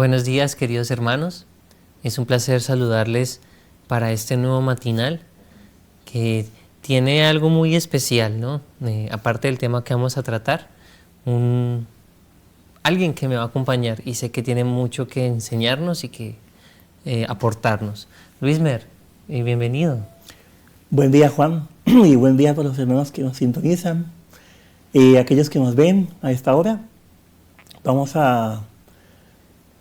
Buenos días, queridos hermanos. Es un placer saludarles para este nuevo matinal que tiene algo muy especial, ¿no? Aparte del tema que vamos a tratar, alguien que me va a acompañar y sé que tiene mucho que enseñarnos y que aportarnos. Luismer, bienvenido. Buen día, Juan, y buen día para los hermanos que nos sintonizan y aquellos que nos ven a esta hora. Vamos a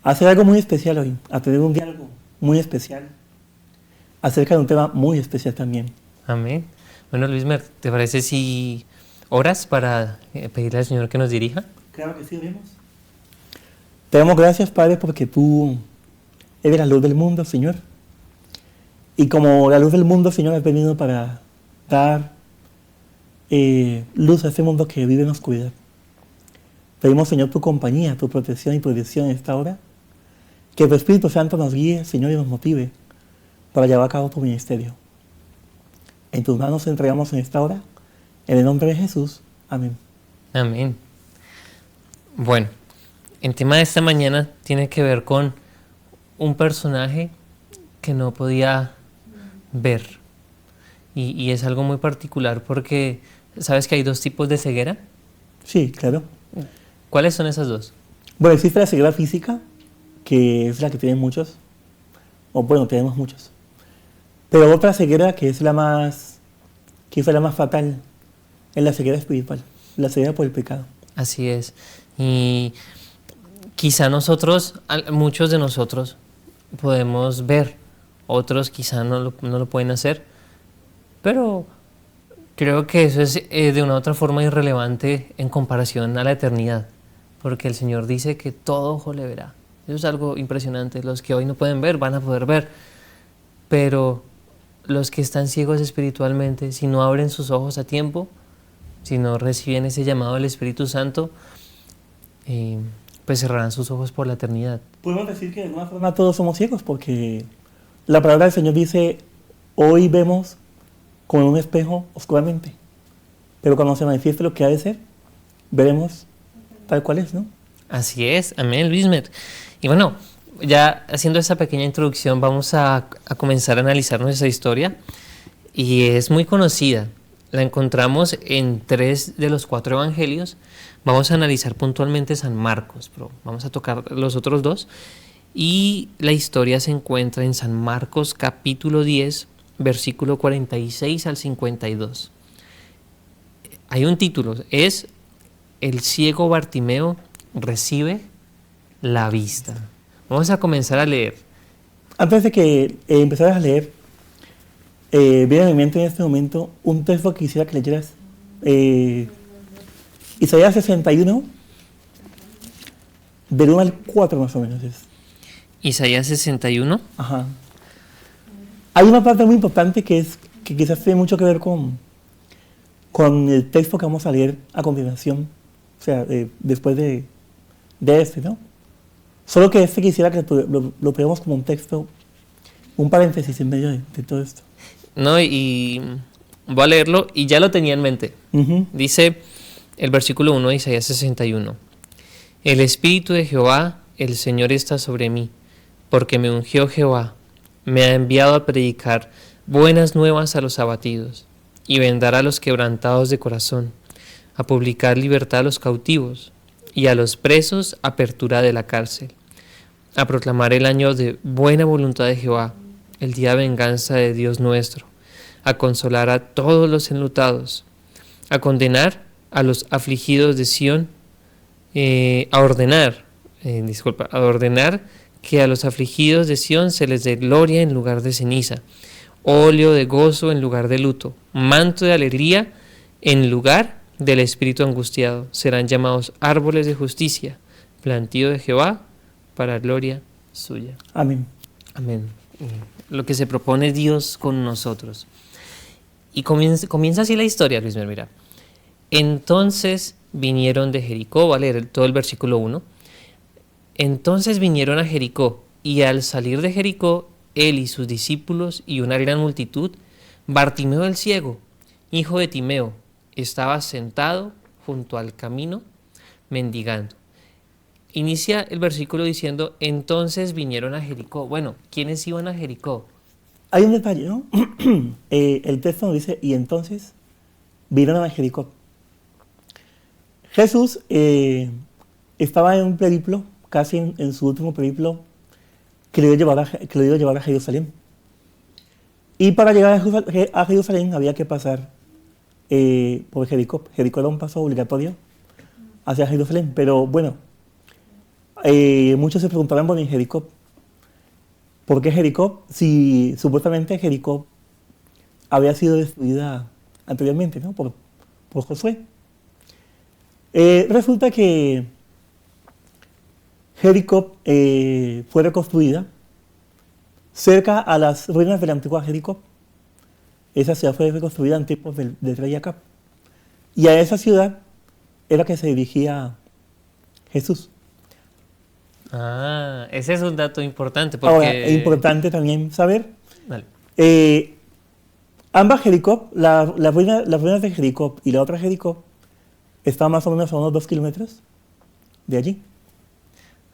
hacer algo muy especial hoy, a tener un diálogo muy especial acerca de un tema muy especial también. Amén. Bueno, Luismer, ¿te parece si oras para pedirle al Señor que nos dirija? Claro que sí, oremos. Te damos gracias, Padre, porque tú eres la luz del mundo, Señor. Y como la luz del mundo, Señor, has venido para dar luz a este mundo que vive en oscuridad. Pedimos, Señor, tu compañía, tu protección y protección en esta hora. Que tu Espíritu Santo nos guíe, Señor, y nos motive para llevar a cabo tu ministerio. En tus manos entregamos en esta hora, en el nombre de Jesús. Amén. Amén. Bueno, el tema de esta mañana tiene que ver con un personaje que no podía ver. Y es algo muy particular porque, ¿sabes que hay dos tipos de ceguera? Sí, claro. ¿Cuáles son esas dos? Bueno, existe la ceguera física, que es la que tienen muchos, o bueno, tenemos muchos. Pero otra ceguera que es la más fatal, es la ceguera espiritual, la ceguera por el pecado. Así es. Y quizá muchos de nosotros podemos ver, otros quizá no lo pueden hacer, pero creo que eso es de una u otra forma irrelevante en comparación a la eternidad, porque el Señor dice que todo ojo le verá. Eso es algo impresionante. Los que hoy no pueden ver van a poder ver, pero los que están ciegos espiritualmente, si no abren sus ojos a tiempo, si no reciben ese llamado del Espíritu Santo, pues cerrarán sus ojos por la eternidad. Podemos decir que de alguna forma todos somos ciegos, porque la palabra del Señor dice, hoy vemos con un espejo oscuramente, pero cuando se manifieste lo que ha de ser, veremos tal cual es, ¿no? Así es, amén, Luismer. Y bueno, ya haciendo esa pequeña introducción, vamos a comenzar a analizar nuestra historia, y es muy conocida. La encontramos en 3 de los 4 evangelios. Vamos a analizar puntualmente San Marcos, pero vamos a tocar los otros 2. Y la historia se encuentra en San Marcos capítulo 10, versículo 46 al 52. Hay un título, es El ciego Bartimeo recibe la vista. Vamos a comenzar a leer. Antes de que empezaras a leer, viene a mi mente en este momento un texto que quisiera que leyeras. Isaías 61, del 1 al 4 más o menos es. Isaías 61. Ajá. Hay una parte muy importante que quizás tiene mucho que ver con el texto que vamos a leer a continuación, o sea, después de este, ¿no? Solo que quisiera que lo veamos como un texto, un paréntesis en medio de todo esto. No, y voy a leerlo y ya lo tenía en mente. Dice el versículo 1 de Isaías 61. El Espíritu de Jehová, el Señor está sobre mí, porque me ungió Jehová, me ha enviado a predicar buenas nuevas a los abatidos, y vendar a los quebrantados de corazón, a publicar libertad a los cautivos, y a los presos apertura de la cárcel, a proclamar el año de buena voluntad de Jehová, el día de venganza de Dios nuestro, a consolar a todos los enlutados, a condenar a los afligidos de Sión, a ordenar que a los afligidos de Sión se les dé gloria en lugar de ceniza, óleo de gozo en lugar de luto, manto de alegría en lugar del espíritu angustiado. Serán llamados árboles de justicia, plantío de Jehová para gloria suya. Amén. Amén. Lo que se propone Dios con nosotros. Y comienza así la historia, Luis, mira. Entonces vinieron de Jericó, va a leer todo el versículo 1. Entonces vinieron a Jericó, y al salir de Jericó, él y sus discípulos y una gran multitud, Bartimeo el ciego, hijo de Timeo, estaba sentado junto al camino mendigando. inicia el versículo diciendo, entonces vinieron a Jericó. Bueno, ¿quiénes iban a Jericó? Hay un detalle, ¿no? El texto nos dice, y entonces vinieron a Jericó. Jesús estaba en un periplo, casi en su último periplo, que lo iba a llevar a Jerusalén. Y para llegar a Jerusalén había que pasar por Jericó. Jericó era un paso obligatorio hacia Jerusalén. Pero bueno, muchos se preguntarán, bueno, ¿en Jericó? ¿Por qué Jericó? Si supuestamente Jericó había sido destruida anteriormente, ¿no? por Josué. Resulta que Jericó fue reconstruida cerca a las ruinas de la antigua Jericó. Esa ciudad fue reconstruida en tiempos del rey Acab. Y a esa ciudad era que se dirigía Jesús. Ah, ese es un dato importante porque... Ahora, es importante también saber, Vale. ambas Jericó, las ruinas de Jericó y la otra Jericó, estaban más o menos a unos 2 kilómetros de allí.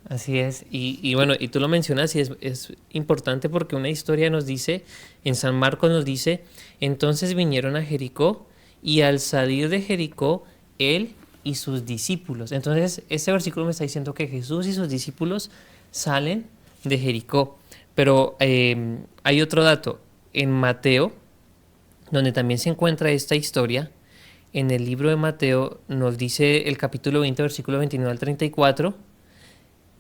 Así es, y bueno, y tú lo mencionas y es importante porque una historia nos dice, en San Marcos nos dice, entonces vinieron a Jericó y al salir de Jericó, él y sus discípulos. Entonces, este versículo me está diciendo que Jesús y sus discípulos salen de Jericó. Pero hay otro dato, en Mateo, donde también se encuentra esta historia, en el libro de Mateo nos dice el capítulo 20, versículo 29 al 34,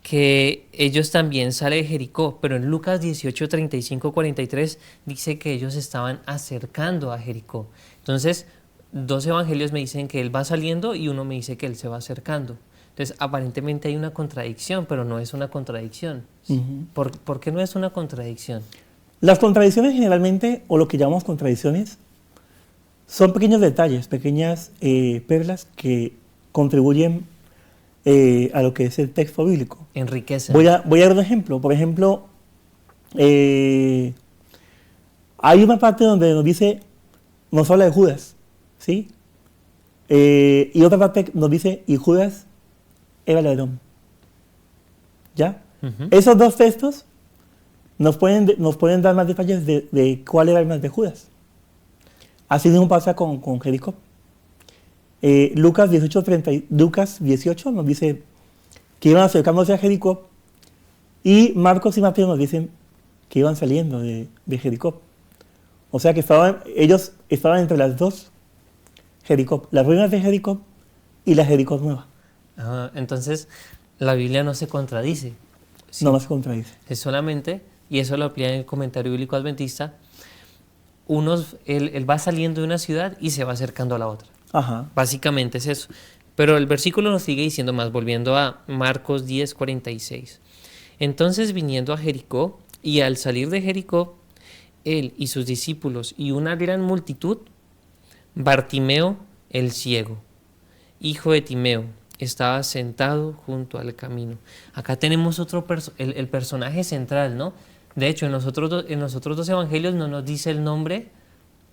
que ellos también salen de Jericó, pero en Lucas 18, 35, 43 dice que ellos estaban acercando a Jericó. Entonces, dos evangelios me dicen que él va saliendo y uno me dice que él se va acercando. Entonces, aparentemente hay una contradicción, pero no es una contradicción. Uh-huh. ¿Por qué no es una contradicción? Las contradicciones generalmente, o lo que llamamos contradicciones, son pequeños detalles, pequeñas perlas que contribuyen a lo que es el texto bíblico. Enriquece. Voy a dar un ejemplo. Por ejemplo, hay una parte donde nos habla de Judas, ¿sí? Y otra parte nos dice, y Judas era ladrón. ¿Ya? Uh-huh. Esos dos textos nos pueden dar más detalles de cuál era el más de Judas. Así mismo pasa con Jericó. Lucas 18 nos dice que iban acercándose a Jericó y Marcos y Mateo nos dicen que iban saliendo de Jericó. O sea que ellos estaban entre las dos Jericó, las ruinas de Jericó y la Jericó nueva. Entonces, la Biblia no se contradice. Sí. No se contradice. Es solamente, y eso lo aplica en el comentario bíblico adventista, él va saliendo de una ciudad y se va acercando a la otra. Ajá. Básicamente es eso. Pero el versículo nos sigue diciendo más, volviendo a Marcos 10, 46. Entonces, viniendo a Jericó, y al salir de Jericó, él y sus discípulos y una gran multitud, Bartimeo el ciego, hijo de Timeo, estaba sentado junto al camino. Acá tenemos el personaje central, ¿no? De hecho, en los otros dos evangelios no nos dice el nombre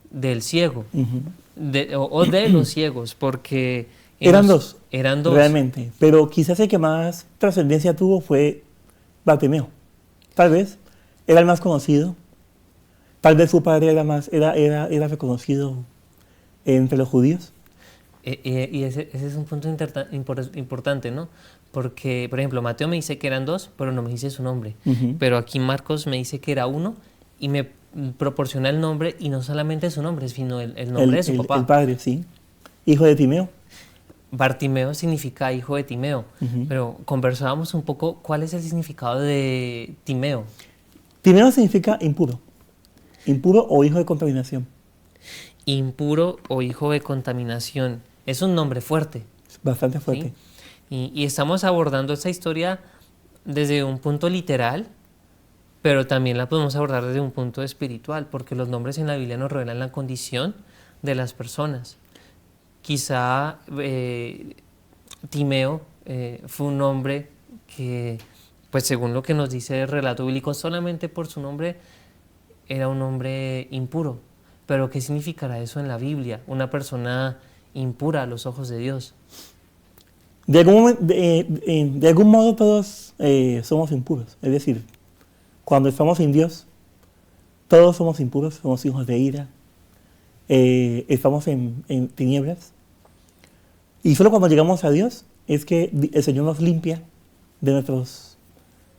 del ciego, uh-huh. o de los ciegos, porque... Eran dos. Realmente. Pero quizás el que más trascendencia tuvo fue Bartimeo. Tal vez era el más conocido. Tal vez su padre era reconocido entre los judíos. Y ese es un punto importante, ¿no? Porque, por ejemplo, Mateo me dice que eran dos, pero no me dice su nombre. Uh-huh. Pero aquí Marcos me dice que era uno y me proporciona el nombre, y no solamente su nombre, sino el nombre de su papá. El padre, sí. Hijo de Timeo. Bartimeo significa hijo de Timeo. Uh-huh. Pero conversábamos un poco cuál es el significado de Timeo. Timeo significa impuro. Impuro o hijo de contaminación. Impuro o hijo de contaminación. Es un nombre fuerte. Bastante fuerte. ¿Sí? Y estamos abordando esta historia desde un punto literal, pero también la podemos abordar desde un punto espiritual, porque los nombres en la Biblia nos revelan la condición de las personas. Quizá Timeo fue un nombre que, pues según lo que nos dice el relato bíblico, solamente por su nombre era un hombre impuro. Pero ¿qué significará eso en la Biblia? Una persona impura a los ojos de Dios. De algún modo todos somos impuros. Es decir, cuando estamos sin Dios, todos somos impuros, somos hijos de ira, estamos en tinieblas. Y solo cuando llegamos a Dios es que el Señor nos limpia de nuestros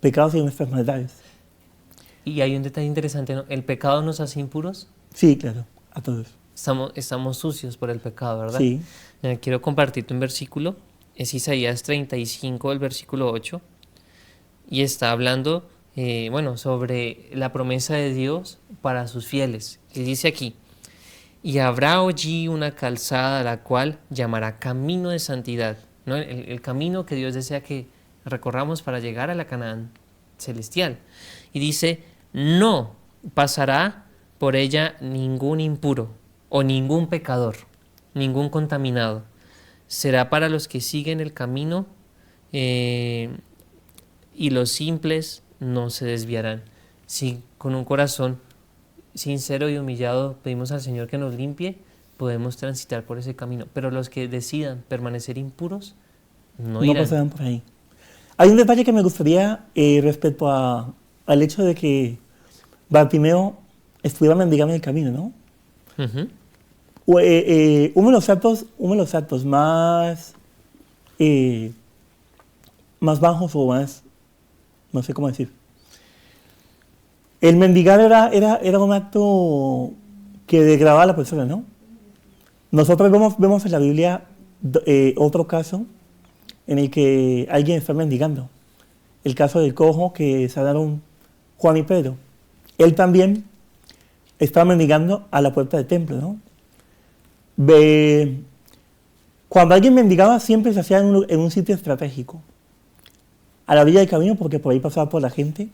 pecados y de nuestras maldades. Y hay un detalle interesante, ¿no? ¿El pecado nos hace impuros? Sí, claro, a todos. Estamos sucios por el pecado, ¿verdad? Sí. Quiero compartirte un versículo. Es Isaías 35, el versículo 8. Y está hablando, sobre la promesa de Dios para sus fieles. Y dice aquí: y habrá allí una calzada, la cual llamará camino de santidad, ¿no? El camino que Dios desea que recorramos para llegar a la Canaán celestial. Y dice: no pasará por ella ningún impuro o ningún pecador, ningún contaminado. Será para los que siguen el camino, y los simples no se desviarán. Si con un corazón sincero y humillado pedimos al Señor que nos limpie, podemos transitar por ese camino. Pero los que decidan permanecer impuros no irán. No pasarán por ahí. Hay un detalle que me gustaría respecto al hecho de que Bartimeo estuviera mendigando en el camino, ¿no? Uh-huh. Uno de los actos más bajos o más, no sé cómo decir. El mendigar era un acto que degradaba a la persona, ¿no? Nosotros vemos en la Biblia otro caso en el que alguien está mendigando. El caso del cojo que sanaron Juan y Pedro. Él también estaba mendigando a la puerta del templo, ¿no? Cuando alguien mendigaba siempre se hacía en un sitio estratégico. A la orilla del camino porque por ahí pasaba por la gente,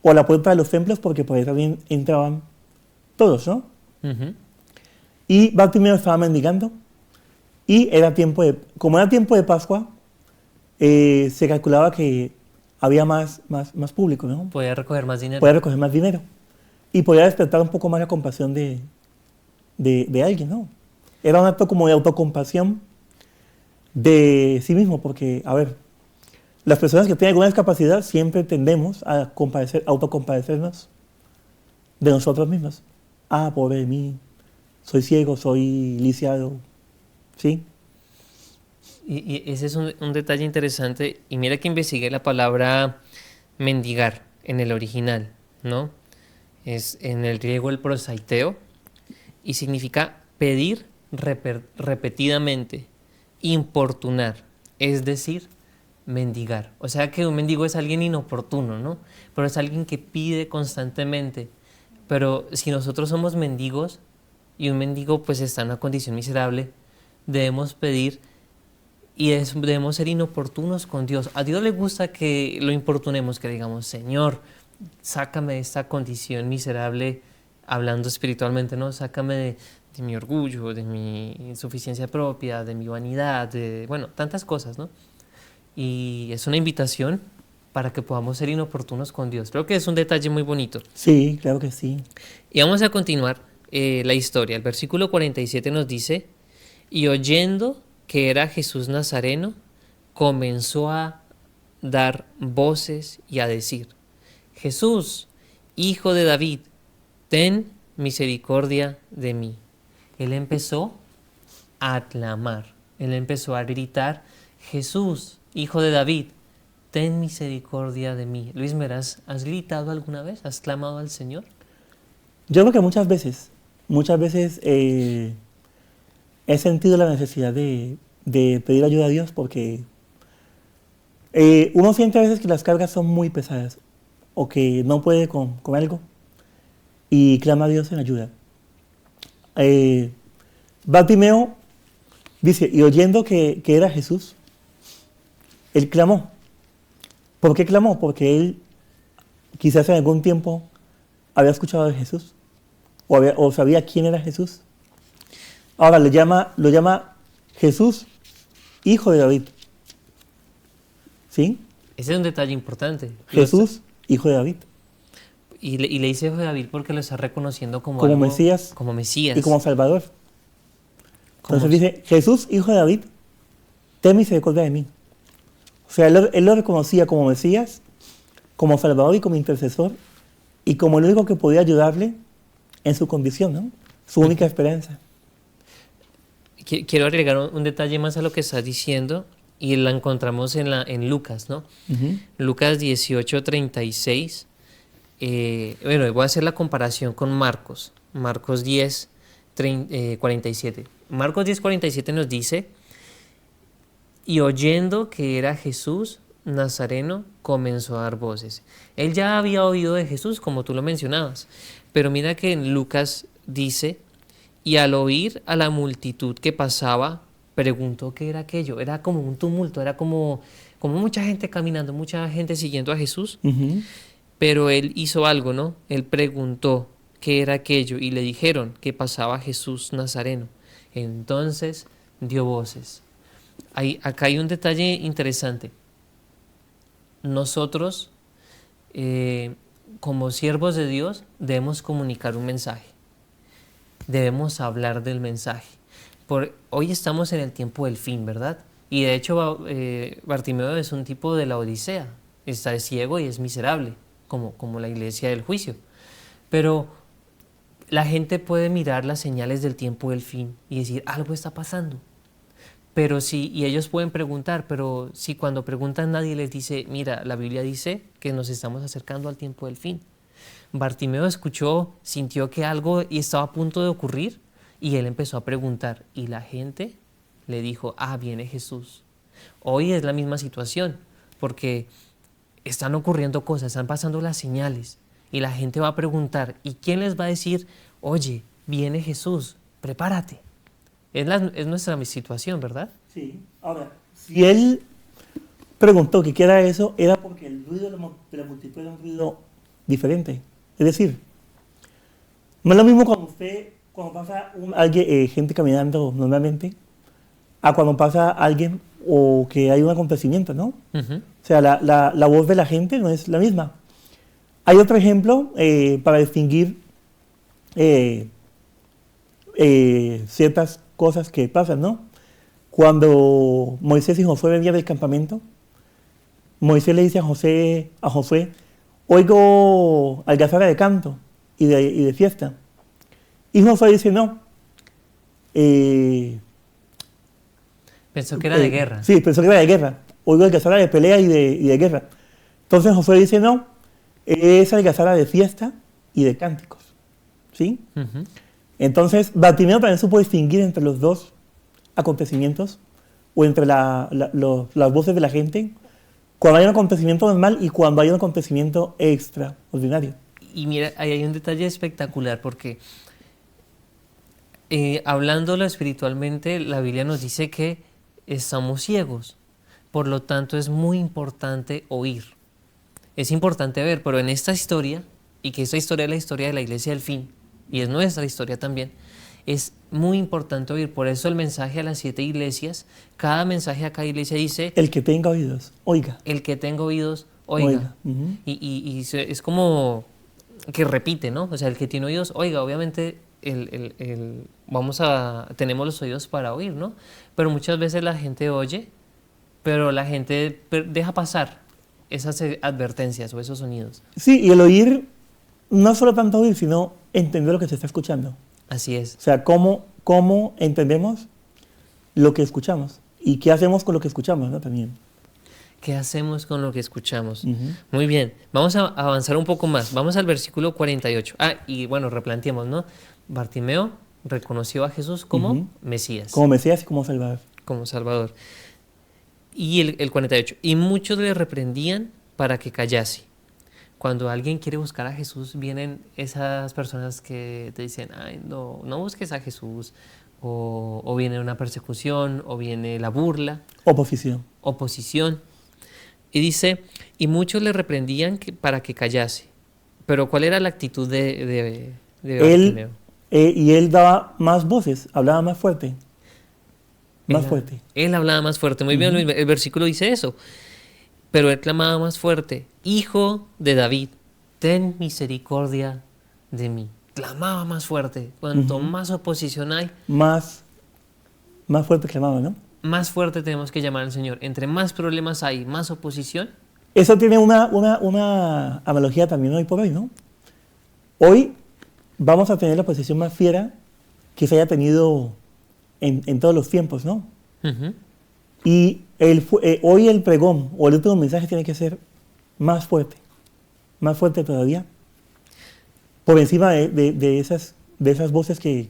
o a la puerta de los templos porque por ahí también entraban todos, ¿no? Uh-huh. Y Bartimeo estaba mendigando y como era tiempo de Pascua, se calculaba que había más público, ¿no? Podía recoger más dinero. Y podía despertar un poco más la compasión de alguien, ¿no? Era un acto como de autocompasión de sí mismo, porque, a ver, las personas que tienen alguna discapacidad siempre tendemos a autocompadecernos de nosotros mismos. Ah, pobre de mí, soy ciego, soy lisiado, ¿sí? Y ese es un detalle interesante. Y mira que investigué la palabra mendigar en el original, ¿no? Es en el griego el prosaiteo y significa pedir repetidamente, importunar, es decir, mendigar. O sea que un mendigo es alguien inoportuno, ¿no? Pero es alguien que pide constantemente. Pero si nosotros somos mendigos y un mendigo pues está en una condición miserable, debemos pedir y debemos ser inoportunos con Dios. A Dios le gusta que lo importunemos, que digamos: Señor, sácame de esta condición miserable, hablando espiritualmente, ¿no? Sácame de mi orgullo, de mi insuficiencia propia, de mi vanidad, tantas cosas, ¿no? Y es una invitación para que podamos ser inoportunos con Dios. Creo que es un detalle muy bonito. Sí, claro que sí. Y vamos a continuar la historia. El versículo 47 nos dice: y oyendo que era Jesús Nazareno, comenzó a dar voces y a decir: Jesús, Hijo de David, ten misericordia de mí. Él empezó a clamar, él empezó a gritar: Jesús, Hijo de David, ten misericordia de mí. Luis Meraz, ¿has gritado alguna vez? ¿Has clamado al Señor? Yo creo que muchas veces he sentido la necesidad de pedir ayuda a Dios porque uno siente a veces que las cargas son muy pesadas o que no puede con algo y clama a Dios en ayuda. Bartimeo dice, y oyendo que era Jesús, él clamó. ¿Por qué clamó? Porque él quizás en algún tiempo había escuchado de Jesús o sabía quién era Jesús. Ahora lo llama Jesús, Hijo de David. ¿Sí? Ese es un detalle importante. Jesús, Hijo de David. Y le dice Hijo de David porque lo está reconociendo como Mesías. Como Mesías. Y como Salvador. Entonces dice, Jesús, Hijo de David, ten misericordia de mí. O sea, él lo reconocía como Mesías, como Salvador y como intercesor, y como el único que podía ayudarle en su condición, ¿no? Su única esperanza. Quiero agregar un detalle más a lo que estás diciendo, y la encontramos en Lucas, ¿no? Lucas 18:36. Bueno, voy a hacer la comparación con Marcos. Marcos 10:47. Marcos 10:47 nos dice: y oyendo que era Jesús Nazareno, comenzó a dar voces. Él ya había oído de Jesús, como tú lo mencionabas, pero mira que en Lucas dice: y al oír a la multitud que pasaba, preguntó qué era aquello. Era como un tumulto, era como mucha gente caminando, mucha gente siguiendo a Jesús. Pero él hizo algo, ¿no? Él preguntó qué era aquello y le dijeron que pasaba Jesús Nazareno. Entonces dio voces. Acá hay un detalle interesante. Nosotros, como siervos de Dios, debemos comunicar un mensaje. Debemos hablar del mensaje. Hoy estamos en el tiempo del fin, ¿verdad? Y de hecho Bartimeo es un tipo de la Odisea. Está ciego y es miserable, como la iglesia del juicio. Pero la gente puede mirar las señales del tiempo del fin y decir, algo está pasando. Y ellos pueden preguntar, pero si cuando preguntan nadie les dice, mira, la Biblia dice que nos estamos acercando al tiempo del fin. Bartimeo escuchó, sintió que algo estaba a punto de ocurrir y él empezó a preguntar y la gente le dijo, viene Jesús. Hoy es la misma situación porque están ocurriendo cosas, están pasando las señales y la gente va a preguntar ¿y quién les va a decir, oye, viene Jesús, prepárate? Es nuestra situación, ¿verdad? Sí. Ahora, si él preguntó que qué era eso, era porque el ruido de la multitud era un ruido diferente. Es decir, no es lo mismo cuando pasa alguien, gente caminando normalmente, a cuando pasa alguien o que hay un acontecimiento, ¿no? O sea, la voz de la gente no es la misma. Hay otro ejemplo para distinguir ciertas cosas que pasan, ¿no? Cuando Moisés y Josué venían del campamento, Moisés le dice a Josué, oigo algazara de canto y de fiesta. Y Josué dice, no. Pensó que era de guerra. Sí, pensó que era de guerra. Oigo algazara de pelea y de guerra. Entonces Josué dice, no, es algazara de fiesta y de cánticos. ¿Sí? Entonces, Bartimeo también supo distinguir entre los dos acontecimientos o entre las voces de la gente cuando hay un acontecimiento normal y cuando hay un acontecimiento extraordinario. Y mira, ahí hay un detalle espectacular porque hablándolo espiritualmente, la Biblia nos dice que estamos ciegos. Por lo tanto, es muy importante oír. Es importante ver, pero en esta historia, y que esta historia es la historia de la iglesia del fin, y es nuestra historia también, es muy importante oír. Por eso el mensaje a las 7 iglesias, cada mensaje a cada iglesia dice... El que tenga oídos, oiga. El que tenga oídos, oiga. Y es como que repite, ¿no? O sea, el que tiene oídos, oiga. Obviamente tenemos los oídos para oír, ¿no? Pero muchas veces la gente oye, pero la gente deja pasar esas advertencias o esos sonidos. Sí, y el oír, no solo tanto oír, sino entender lo que se está escuchando. Así es. O sea, cómo entendemos lo que escuchamos y qué hacemos con lo que escuchamos, ¿no? También. ¿Qué hacemos con lo que escuchamos? Muy bien, vamos a avanzar un poco más. Vamos al versículo 48. Y bueno, replanteemos, ¿no? Bartimeo reconoció a Jesús como Mesías. Como Mesías y como Salvador. Como Salvador. Y el 48. Y muchos le reprendían para que callase. Cuando alguien quiere buscar a Jesús, vienen esas personas que te dicen, ay, no busques a Jesús, o viene una persecución, o viene la burla. Oposición. Y dice, y muchos le reprendían para que callase. Pero ¿cuál era la actitud de Bartimeo? Y él daba más voces, hablaba más fuerte. Él hablaba más fuerte. Muy bien, el versículo dice eso. Pero él clamaba más fuerte, Hijo de David, ten misericordia de mí. Clamaba más fuerte. Cuanto más oposición hay, más fuerte clamaba, ¿no? más fuerte tenemos que llamar al Señor. Entre más problemas hay, más oposición. Eso tiene una analogía también hoy por hoy, ¿no? Hoy vamos a tener la oposición más fiera que se haya tenido en todos los tiempos, ¿no? Ujú. Y hoy el pregón o el último mensaje tiene que ser más fuerte todavía, por encima de esas voces que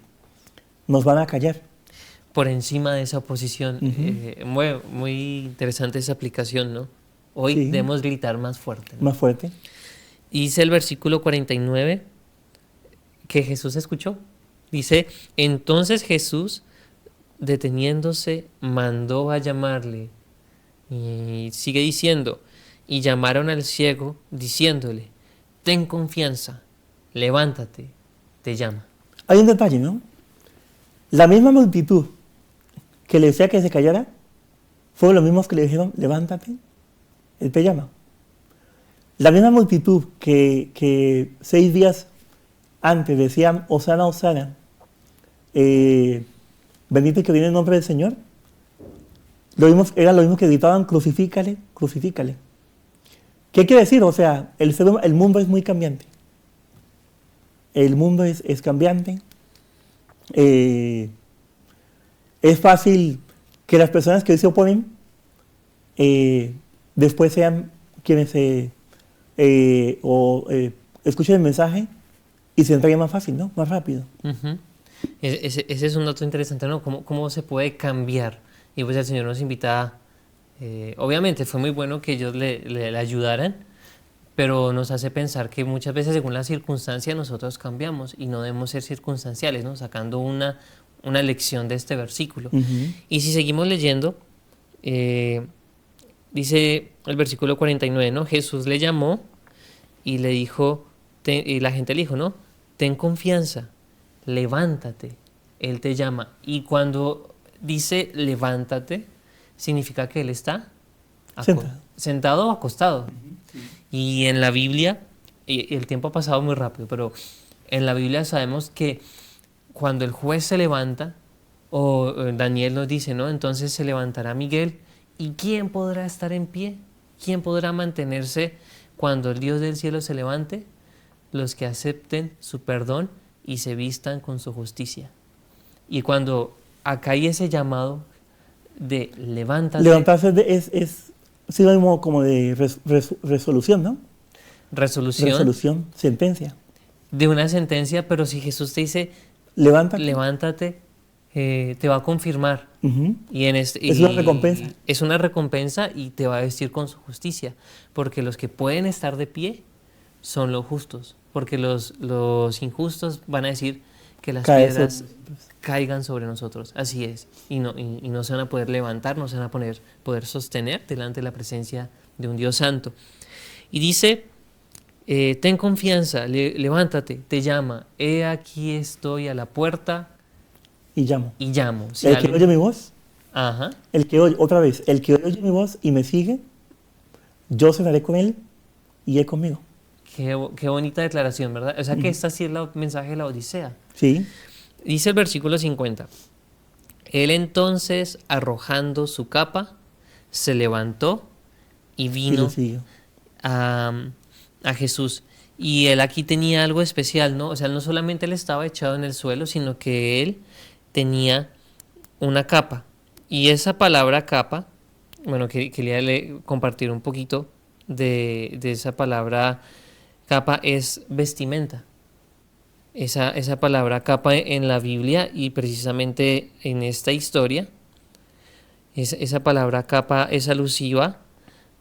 nos van a callar. Por encima de esa oposición. Muy interesante esa aplicación, ¿no? Hoy Sí. debemos gritar más fuerte, ¿no? Más fuerte. Y dice el versículo 49 que Jesús escuchó. Dice, entonces Jesús, deteniéndose, mandó a llamarle. Y sigue diciendo, y llamaron al ciego, diciéndole, ten confianza, levántate, te llama. Hay un detalle, ¿no? La misma multitud que le decía que se callara, fueron los mismos que le dijeron, levántate, él te llama. La misma multitud que 6 días antes decían, Hosana, Hosana, bendito el que viene en nombre del Señor, era lo mismo que gritaban, crucifícale, crucifícale. ¿Qué quiere decir? O sea, el mundo es muy cambiante. El mundo es cambiante. Es fácil que las personas que hoy se oponen después sean quienes escuchen el mensaje y se entreguen más fácil, ¿no? Más rápido. Ujú. Ese es un dato interesante, ¿no? ¿Cómo se puede cambiar? Y pues el Señor nos invita, obviamente fue muy bueno que ellos le ayudaran, pero nos hace pensar que muchas veces según la circunstancia nosotros cambiamos y no debemos ser circunstanciales, ¿no? Sacando una lección de este versículo. Uh-huh. Y si seguimos leyendo, dice el versículo 49, ¿no? Jesús le llamó y le dijo, y la gente le dijo, ¿no? Ten confianza, levántate, Él te llama. Y cuando dice levántate, significa que Él está sentado o acostado. Y en la Biblia, y el tiempo ha pasado muy rápido, pero en la Biblia sabemos que cuando el juez se levanta, o Daniel nos dice, ¿no? Entonces se levantará Miguel, ¿y quién podrá estar en pie? ¿Quién podrá mantenerse cuando el Dios del cielo se levante? Los que acepten su perdón y se vistan con su justicia. Y cuando acá hay ese llamado de levántate. Levantarse es sinónimo como de resolución, ¿no? Resolución, sentencia. De una sentencia, pero si Jesús te dice, levántate, te va a confirmar. Uh-huh. Es una recompensa. Es una recompensa y te va a vestir con su justicia. Porque los que pueden estar de pie son los justos. Porque los injustos van a decir que las piedras caigan sobre nosotros. Así es. Y no se van a poder levantar, no se van a poder sostener delante de la presencia de un Dios santo. Y dice, ten confianza, levántate, te llama. He aquí estoy a la puerta y llamo. Si el que oye mi voz, ajá. el que oye mi voz y me sigue, yo cenaré con él y él conmigo. Qué bonita declaración, ¿verdad? O sea que esta sí es el mensaje de la Odisea. Sí. Dice el versículo 50. Él entonces, arrojando su capa, se levantó y vino a Jesús. Y él aquí tenía algo especial, ¿no? O sea, no solamente él estaba echado en el suelo, sino que él tenía una capa. Y esa palabra capa, bueno, quería compartir un poquito de esa palabra. Capa es vestimenta. Esa palabra capa en la Biblia y precisamente en esta historia, esa palabra capa es alusiva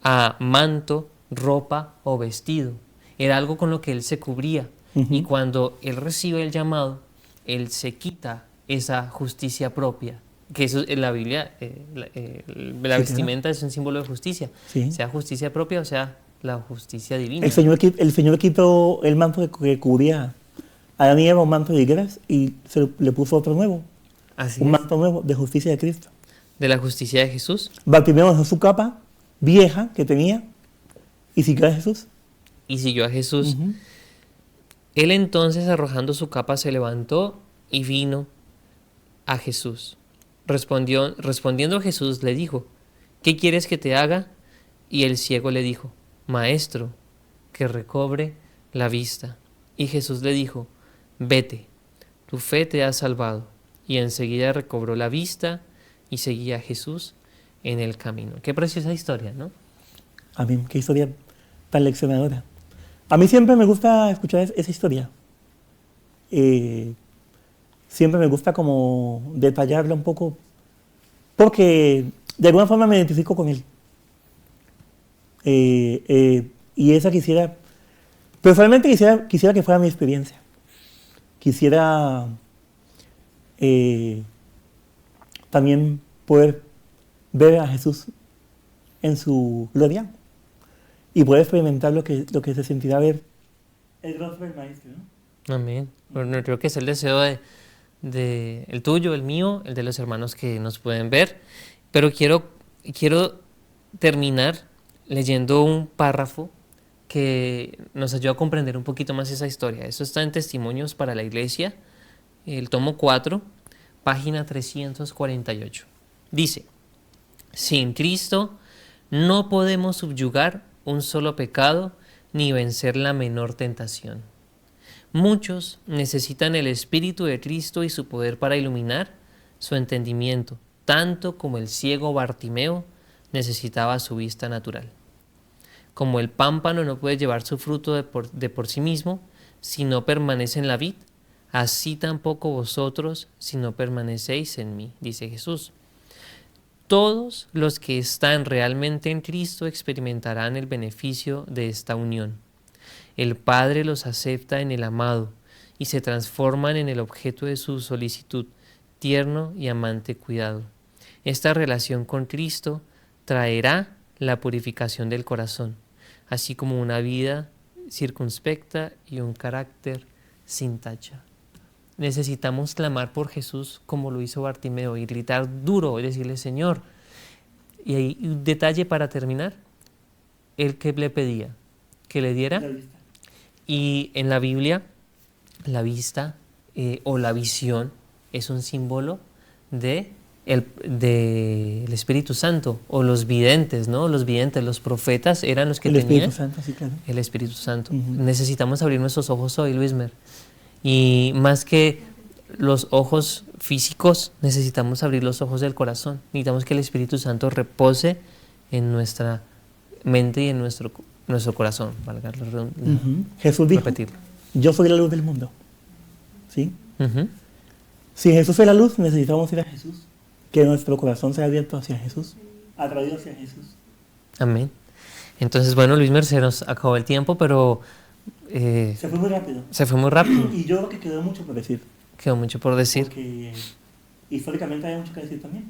a manto, ropa o vestido. Era algo con lo que él se cubría. Uh-huh. Y cuando él recibe el llamado, él se quita esa justicia propia. Que eso en la Biblia, la vestimenta es un símbolo de justicia. Sí. Sea justicia propia o sea la justicia divina. El Señor quitó el manto que cubría a Adán y Eva, un manto de higueras, y le puso otro nuevo. Un manto nuevo de justicia de Cristo. De la justicia de Jesús. Bartimeo dejó su capa vieja que tenía y siguió a Jesús. Uh-huh. Él entonces, arrojando su capa, se levantó y vino a Jesús. Respondiendo Jesús le dijo, ¿qué quieres que te haga? Y el ciego le dijo, Maestro, que recobre la vista. Y Jesús le dijo, vete, tu fe te ha salvado. Y enseguida recobró la vista y seguía a Jesús en el camino. Qué preciosa historia, ¿no? Amén, qué historia tan leccionadora. A mí siempre me gusta escuchar esa historia. Siempre me gusta como detallarla un poco, porque de alguna forma me identifico con él. Y esa personalmente quisiera que fuera mi experiencia. Quisiera también poder ver a Jesús en su gloria y poder experimentar lo que se sentirá ver el rostro del Maestro, ¿no? Amén. Bueno, creo que es el deseo de el tuyo, el mío, el de los hermanos que nos pueden ver. Pero quiero terminar leyendo un párrafo que nos ayuda a comprender un poquito más esa historia. Eso está en Testimonios para la Iglesia, el tomo 4, página 348. Dice, sin Cristo no podemos subyugar un solo pecado ni vencer la menor tentación. Muchos necesitan el Espíritu de Cristo y su poder para iluminar su entendimiento, tanto como el ciego Bartimeo necesitaba su vista natural. Como el pámpano no puede llevar su fruto de por sí mismo, si no permanece en la vid, así tampoco vosotros, si no permanecéis en mí, dice Jesús. Todos los que están realmente en Cristo experimentarán el beneficio de esta unión. El Padre los acepta en el amado y se transforman en el objeto de su solicitud, tierno y amante cuidado. Esta relación con Cristo traerá la purificación del corazón, así como una vida circunspecta y un carácter sin tacha. Necesitamos clamar por Jesús como lo hizo Bartimeo y gritar duro y decirle, Señor. Y hay un detalle para terminar, el que le pedía, que le diera. Y en la Biblia, la vista o la visión es un símbolo del Espíritu Santo, o los videntes, ¿no? Los videntes, los profetas eran los que tenían el Espíritu Santo, sí, claro. El Espíritu Santo. Necesitamos abrir nuestros ojos hoy, Luismer. Y más que los ojos físicos, necesitamos abrir los ojos del corazón. Necesitamos que el Espíritu Santo repose en nuestra mente y en nuestro corazón. Valga la redundancia. Jesús dijo, repetirlo. Yo soy la luz del mundo. ¿Sí? Si Jesús es la luz, necesitamos ir a Jesús. Que nuestro corazón sea abierto hacia Jesús, atraído hacia Jesús. Amén. Entonces, bueno, Luismer, se nos acabó el tiempo, pero... se fue muy rápido. Se fue muy rápido. Y yo creo que quedó mucho por decir. Quedó mucho por decir. Porque históricamente hay mucho que decir también.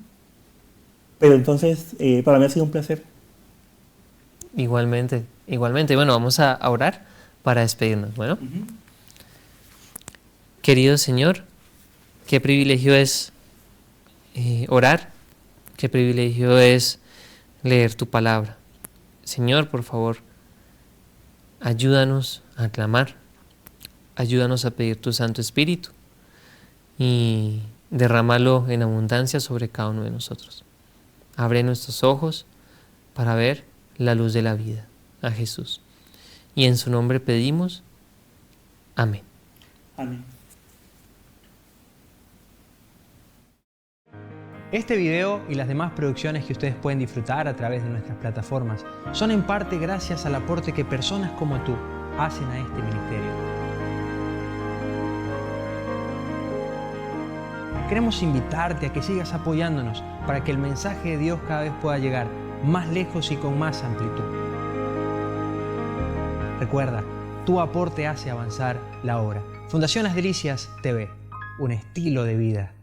Pero entonces, para mí ha sido un placer. Igualmente. Bueno, vamos a orar para despedirnos. Bueno. Querido Señor, qué privilegio es orar, qué privilegio es leer tu palabra. Señor, por favor, ayúdanos a clamar, ayúdanos a pedir tu Santo Espíritu y derrámalo en abundancia sobre cada uno de nosotros. Abre nuestros ojos para ver la luz de la vida, a Jesús. Y en su nombre pedimos, amén. Amén. Este video y las demás producciones que ustedes pueden disfrutar a través de nuestras plataformas son en parte gracias al aporte que personas como tú hacen a este ministerio. Queremos invitarte a que sigas apoyándonos para que el mensaje de Dios cada vez pueda llegar más lejos y con más amplitud. Recuerda, tu aporte hace avanzar la obra. Fundación Las Delicias TV, un estilo de vida.